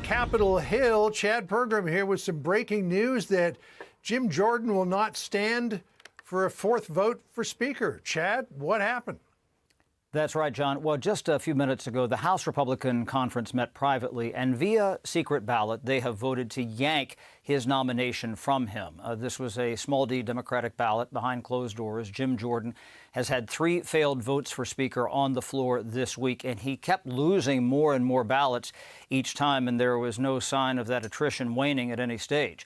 Capitol Hill. Chad Pergram here with some breaking news that Jim Jordan will not stand for a fourth vote for Speaker. Chad, what happened? That's right, John. Well, just a few minutes ago, the House Republican Conference met privately, and via secret ballot, they have voted to yank his nomination from him. This was a small d Democratic ballot behind closed doors. Jim Jordan has had 3 failed votes for Speaker on the floor this week, and he kept losing more and more ballots each time, and there was no sign of that attrition waning at any stage.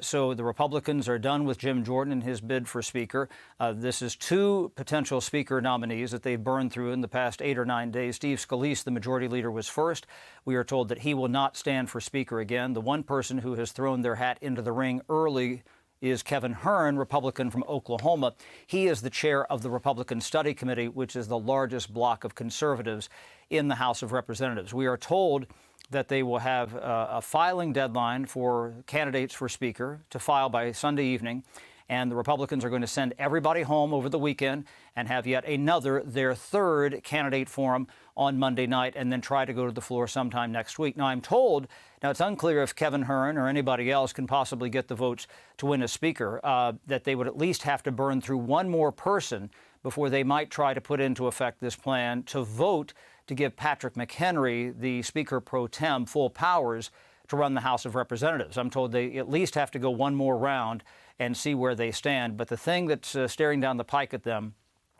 So the Republicans are done with Jim Jordan and his bid for Speaker. This is 2 potential Speaker nominees that they've burned through in the past 8 or 9 days. Steve Scalise, the majority leader, was first. We are told that he will not stand for Speaker again. The one person who has thrown their hat into the ring early is Kevin Hern, Republican from Oklahoma. He is the chair of the Republican Study Committee, which is the largest bloc of conservatives in the House of Representatives. We are told that they will have a filing deadline for candidates for Speaker to file by Sunday evening. And the Republicans are going to send everybody home over the weekend and have yet another, their third candidate forum on Monday night, and then try to go to the floor sometime next week. Now, I'm told, now it's unclear if Kevin Hern or anybody else can possibly get the votes to win a Speaker, that they would at least have to burn through one more person before they might try to put into effect this plan to vote to give Patrick McHenry, the Speaker pro tem, full powers to run the House of Representatives. I'm told they at least have to go one more round and see where they stand. But the thing that's staring down the pike at them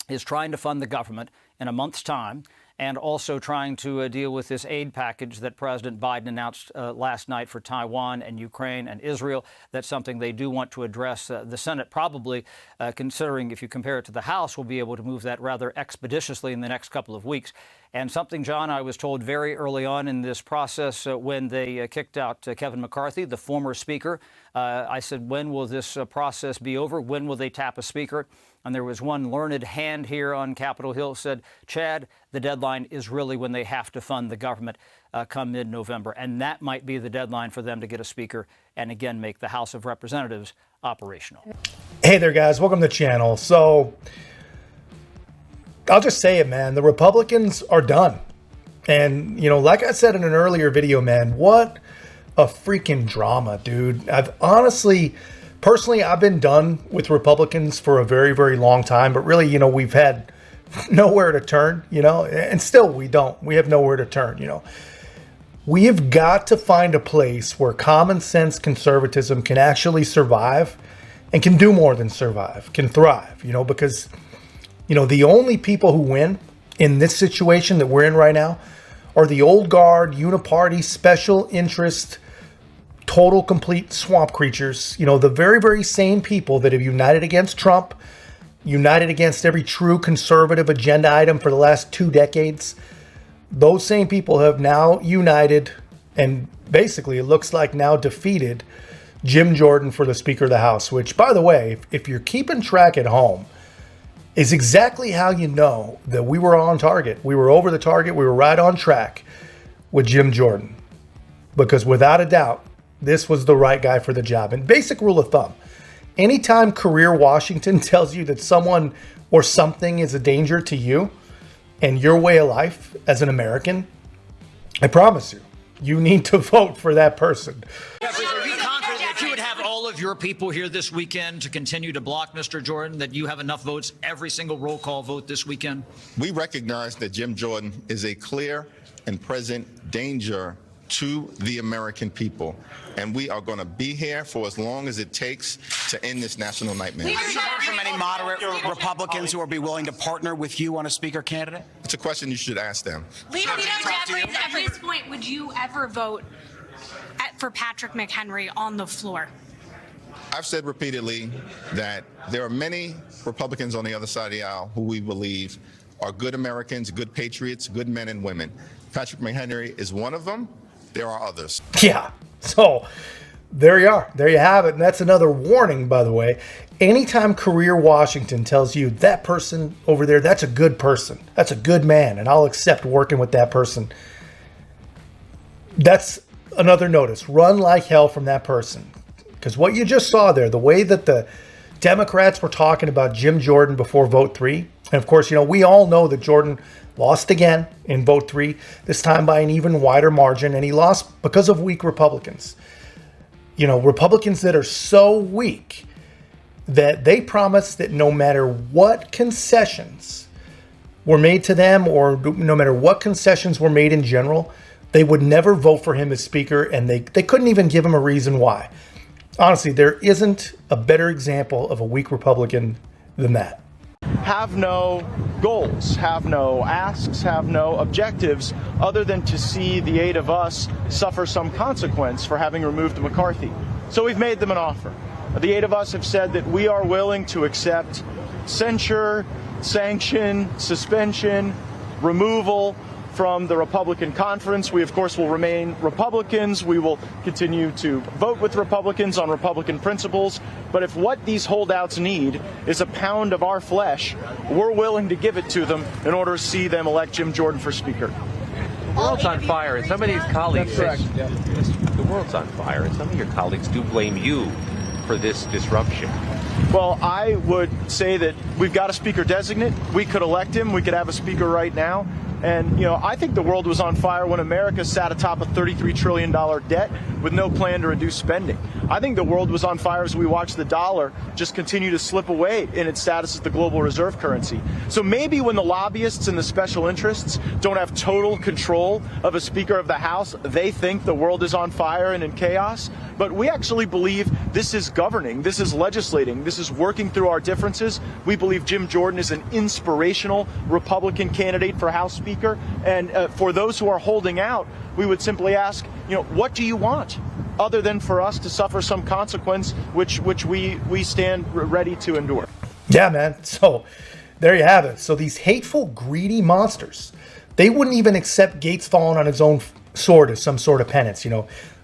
is trying to fund the government in a month's time, and also trying to deal with this aid package that President Biden announced last night for Taiwan and Ukraine and Israel. That's something they do want to address. The Senate probably, considering if you compare it to the House, will be able to move that rather expeditiously in the next couple of weeks. And something, John, I was told very early on in this process when they kicked out Kevin McCarthy, the former Speaker. I said, when will this process be over? When will they tap a Speaker? And there was one learned hand here on Capitol Hill said, Chad, the deadline is really when they have to fund the government come mid-November. And that might be the deadline for them to get a Speaker and, again, make the House of Representatives operational. Hey there, guys. Welcome to the channel. So I'll just say it, man. The Republicans are done. And, you know, like I said in an earlier video, man, what a freaking drama, dude. Personally, I've been done with Republicans for a very, very long time, but really, you know, we've had nowhere to turn, you know, and still we have nowhere to turn, you know. We have got to find a place where common sense conservatism can actually survive and can do more than survive, can thrive, you know, because, you know, the only people who win in this situation that we're in right now are the old guard, uniparty, special interest, total, complete swamp creatures, you know, the very, very same people that have united against Trump, united against every true conservative agenda item for the last 2 decades. Those same people have now united and basically it looks like now defeated Jim Jordan for the Speaker of the House, which, by the way, if you're keeping track at home, is exactly how you know that we were on target. We were over the target. We were right on track with Jim Jordan, because without a doubt, this was the right guy for the job. And basic rule of thumb, anytime Career Washington tells you that someone or something is a danger to you and your way of life as an American, I promise you, you need to vote for that person. Are you confident that you would have all of your people here this weekend to continue to block Mr. Jordan, that you have enough votes, every single roll call vote this weekend? We recognize that Jim Jordan is a clear and present danger to the American people, and we are going to be here for as long as it takes to end this national nightmare. Have you heard from any moderate Republicans who will be willing to partner with you on a Speaker candidate? It's a question you should ask them. At this point, would you ever vote for Patrick McHenry on the floor? I've said repeatedly that there are many Republicans on the other side of the aisle who we believe are good Americans, good patriots, good men and women. Patrick McHenry is one of them. There are others. Yeah. So there you are. There you have it. And that's another warning, by the way. Anytime Career Washington tells you that person over there, that's a good person, that's a good man, and I'll accept working with that person, that's another notice. Run like hell from that person. Because what you just saw there, the way that the Democrats were talking about Jim Jordan before vote 3. And of course, we all know that Jordan lost again in vote 3, this time by an even wider margin. And he lost because of weak Republicans. Republicans that are so weak that they promised that no matter what concessions were made to them, or no matter what concessions were made in general, they would never vote for him as speaker, and they couldn't even give him a reason why. Honestly, there isn't a better example of a weak Republican than that. Have no goals, have no asks, have no objectives other than to see the 8 of us suffer some consequence for having removed McCarthy. So we've made them an offer. The 8 of us have said that we are willing to accept censure, sanction, suspension, removal from the Republican conference. We, of course, will remain Republicans. We will continue to vote with Republicans on Republican principles. But if what these holdouts need is a pound of our flesh, we're willing to give it to them in order to see them elect Jim Jordan for Speaker. The world's on fire, and some of these colleagues, the world's on fire, and some of your colleagues do blame you for this disruption. Well, I would say that we've got a speaker designate. We could elect him. We could have a speaker right now. And, I think the world was on fire when America sat atop a $33 trillion debt with no plan to reduce spending. I think the world was on fire as we watched the dollar just continue to slip away in its status as the global reserve currency. So maybe when the lobbyists and the special interests don't have total control of a Speaker of the House, they think the world is on fire and in chaos. But we actually believe this is governing, this is legislating, this is working through our differences. We believe Jim Jordan is an inspirational Republican candidate for House Speaker. And for those who are holding out, we would simply ask, what do you want? Other than for us to suffer some consequence, which we stand ready to endure. Yeah, man. So there you have it. So these hateful, greedy monsters, they wouldn't even accept Gates falling on his own sword as some sort of penance.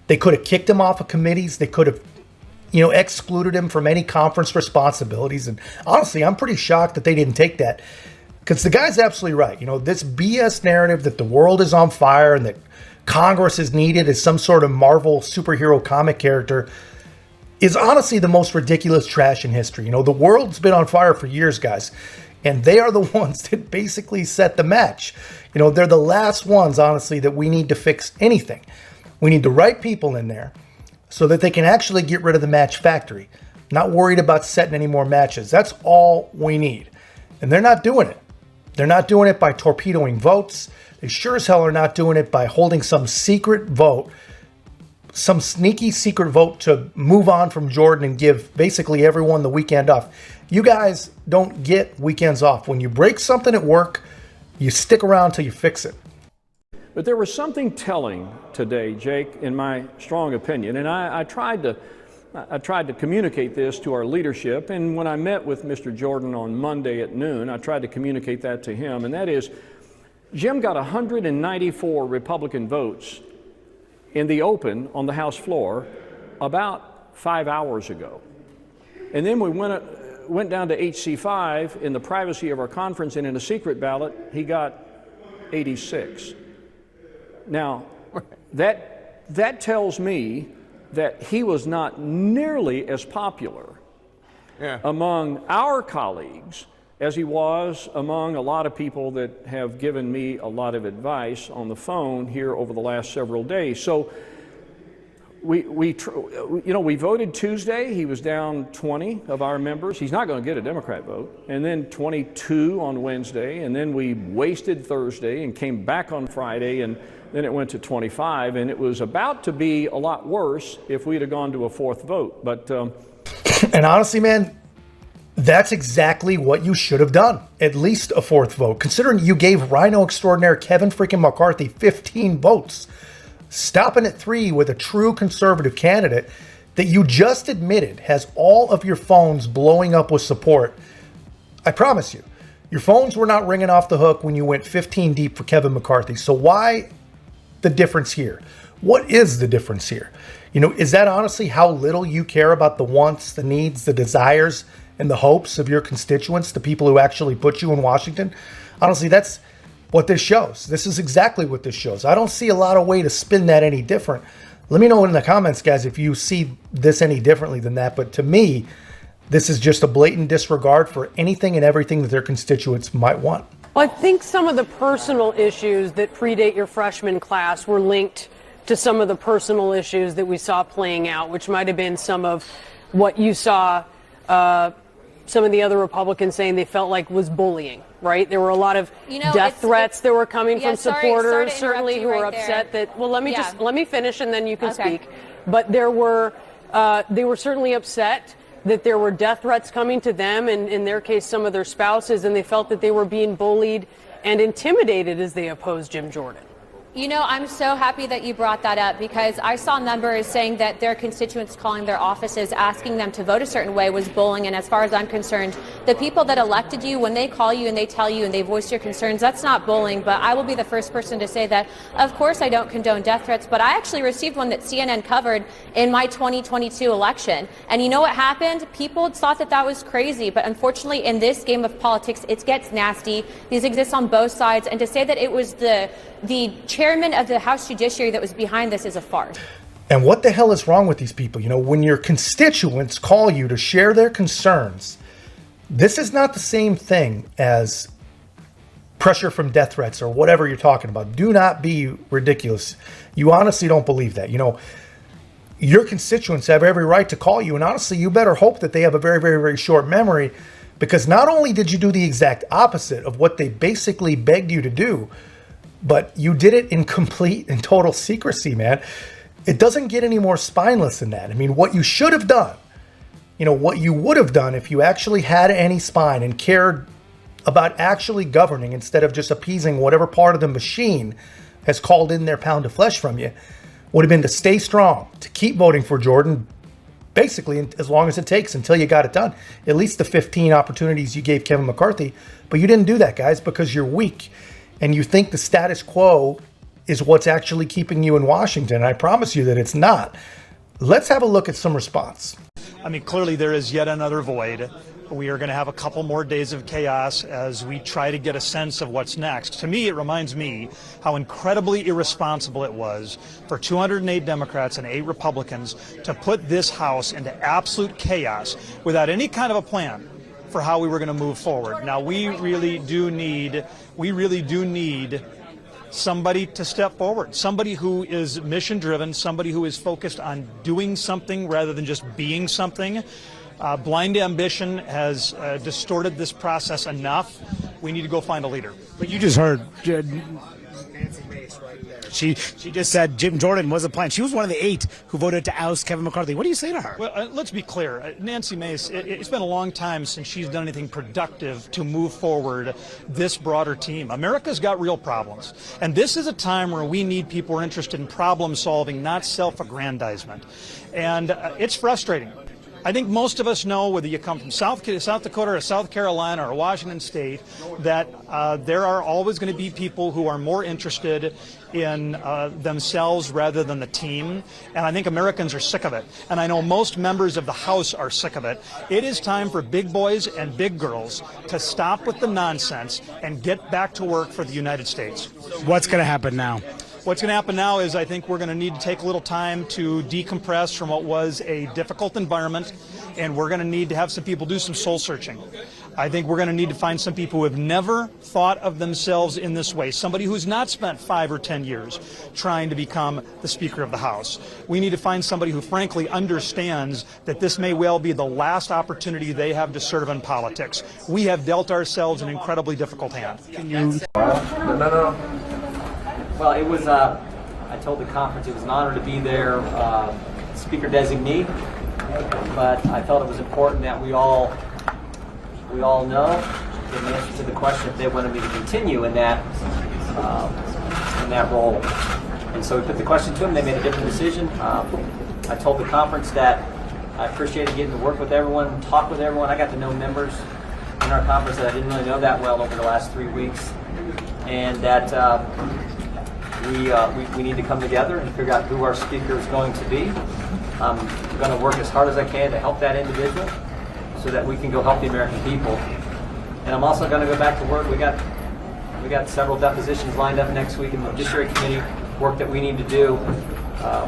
They could have kicked him off of committees. They could have, excluded him from any conference responsibilities. And honestly, I'm pretty shocked that they didn't take that, because the guy's absolutely right. This BS narrative that the world is on fire and that Congress is needed as some sort of Marvel superhero comic character is honestly the most ridiculous trash in history. The world's been on fire for years, guys, and they are the ones that basically set the match. They're the last ones, honestly, that we need to fix anything. We need the right people in there so that they can actually get rid of the match factory. Not worried about setting any more matches. That's all we need. And they're not doing it. They're not doing it by torpedoing votes. They sure as hell are not doing it by holding some secret vote, some sneaky secret vote to move on from Jordan and give basically everyone the weekend off. You guys don't get weekends off. When you break something at work, you stick around till you fix it. But there was something telling today, Jake, in my strong opinion, and I tried to communicate this to our leadership, and when I met with Mr. Jordan on Monday at noon, I tried to communicate that to him, and that is, Jim got 194 Republican votes in the open on the House floor about 5 hours ago. And then we went down to HC5 in the privacy of our conference, and in a secret ballot, he got 86. Now, that tells me that he was not nearly as popular among our colleagues as he was among a lot of people that have given me a lot of advice on the phone here over the last several days. So we voted Tuesday. He was down 20 of our members. He's not going to get a Democrat vote. And then 22 on Wednesday. And then we wasted Thursday and came back on Friday, and then it went to 25. And it was about to be a lot worse if we'd have gone to a fourth vote. But and honestly, man, that's exactly what you should have done. At least a fourth vote, considering you gave Rhino extraordinaire Kevin freaking McCarthy 15 votes. Stopping at 3 with a true conservative candidate that you just admitted has all of your phones blowing up with support. I promise you, your phones were not ringing off the hook when you went 15 deep for Kevin McCarthy. So why the difference here? What is the difference here? Is that honestly how little you care about the wants, the needs, the desires, and the hopes of your constituents, the people who actually put you in Washington? Honestly, that's what this shows. This is exactly what this shows. I don't see a lot of way to spin that any different. Let me know in the comments, guys, if you see this any differently than that. But to me, This is just a blatant disregard for anything and everything that their constituents might want. Well, I think some of the personal issues that predate your freshman class were linked to some of the personal issues that we saw playing out, which might have been some of what you saw some of the other Republicans saying they felt like was bullying, right? There were a lot of death threats that were coming from supporters, certainly, who were upset that, well, let me finish and then you can speak. But there were, they were certainly upset that there were death threats coming to them, and in their case, some of their spouses, and they felt that they were being bullied and intimidated as they opposed Jim Jordan. You know, I'm so happy that you brought that up, because I saw numbers saying that their constituents calling their offices, asking them to vote a certain way was bullying. And as far as I'm concerned, the people that elected you, when they call you and they tell you and they voice your concerns, that's not bullying. But I will be the first person to say that, of course, I don't condone death threats, but I actually received one that CNN covered in my 2022 election. And you know what happened? People thought that that was crazy. But unfortunately, in this game of politics, it gets nasty. These exist on both sides. And to say that it was the chairman of the House Judiciary that was behind this is a farce. And what the hell is wrong with these people? You know, when your constituents call you to share their concerns, this is not the same thing as pressure from death threats or whatever you're talking about. Do not be ridiculous. You honestly don't believe that. You know, your constituents have every right to call you, and honestly, you better hope that they have a very, very, very short memory, because not only did you do the exact opposite of what they basically begged you to do, but you did it in complete and total secrecy, man. It doesn't get any more spineless than that. I mean, what you should have done, you know, what you would have done if you actually had any spine and cared about actually governing instead of just appeasing whatever part of the machine has called in their pound of flesh from you, would have been to stay strong, to keep voting for Jordan, basically as long as it takes until you got it done. At least the 15 opportunities you gave Kevin McCarthy. But you didn't do that, guys, because you're weak. And you think the status quo is what's actually keeping you in Washington. I promise you that it's not. Let's have a look at some response. I mean, clearly there is yet another void. We are going to have a couple more days of chaos as we try to get a sense of what's next. To me, it reminds me how incredibly irresponsible it was for 208 Democrats and 8 Republicans to put this House into absolute chaos without any kind of a plan for how we were going to move forward. Now, we really do need somebody to step forward, somebody who is mission driven, somebody who is focused on doing something rather than just being something. Blind ambition has distorted this process enough. We need to go find a leader. But you just heard Nancy Mace right there. She just said Jim Jordan wasn't playing. She was one of the 8 who voted to oust Kevin McCarthy. What do you say to her? Well, let's be clear. Nancy Mace, it's been a long time since she's done anything productive to move forward this broader team. America's got real problems. And this is a time where we need people who are interested in problem solving, not self-aggrandizement. And it's frustrating. I think most of us know, whether you come from South Dakota or South Carolina or Washington State, that there are always going to be people who are more interested in themselves rather than the team. And I think Americans are sick of it. And I know most members of the House are sick of it. It is time for big boys and big girls to stop with the nonsense and get back to work for the United States. What's going to happen now? What's going to happen now is I think we're going to need to take a little time to decompress from what was a difficult environment, and we're going to need to have some people do some soul searching. I think we're going to need to find some people who have never thought of themselves in this way, somebody who's not spent 5 or 10 years trying to become the Speaker of the House. We need to find somebody who frankly understands that this may well be the last opportunity they have to serve in politics. We have dealt ourselves an incredibly difficult hand. Can you... No. Well, it was, I told the conference it was an honor to be there, speaker designee, but I felt it was important that we all know the answer to the question if they wanted me to continue in that role. And so we put the question to them. They made a different decision. I told the conference that I appreciated getting to work with everyone, talk with everyone. I got to know members in our conference that I didn't really know that well over the last 3 weeks, and that we need to come together and figure out who our speaker is going to be. I'm going to work as hard as I can to help that individual so that we can go help the American people. And I'm also going to go back to work. We got several depositions lined up next week in the Judiciary Committee, work that we need to do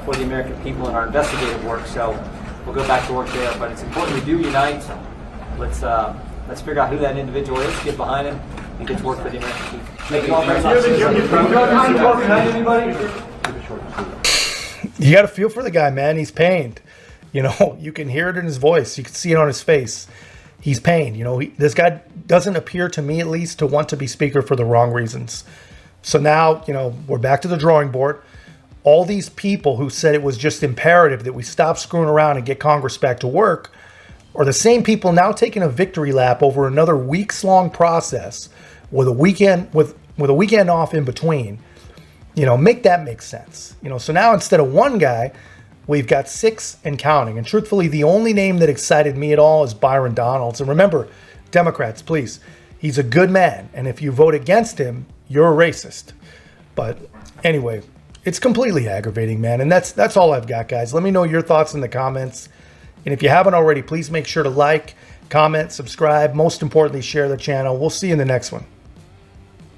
for the American people in our investigative work. So we'll go back to work there. But it's important we do unite. let's figure out who that individual is, get behind him, and get to work for the American people. Thank you all very much. You got to feel for the guy, man. He's pained. You know, you can hear it in his voice. You can see it on his face. He's pained. You know, this guy doesn't appear, to me at least, to want to be speaker for the wrong reasons. So now, you know, we're back to the drawing board. All these people who said it was just imperative that we stop screwing around and get Congress back to work are the same people now taking a victory lap over another weeks-long process with a weekend with a weekend off in between. You know, make that make sense. You know, so now instead of one guy, we've got 6 and counting. And truthfully, the only name that excited me at all is Byron Donalds. And remember, Democrats, please, he's a good man. And if you vote against him, you're a racist. But anyway, it's completely aggravating, man. And that's all I've got, guys. Let me know your thoughts in the comments. And if you haven't already, please make sure to like, comment, subscribe. Most importantly, share the channel. We'll see you in the next one.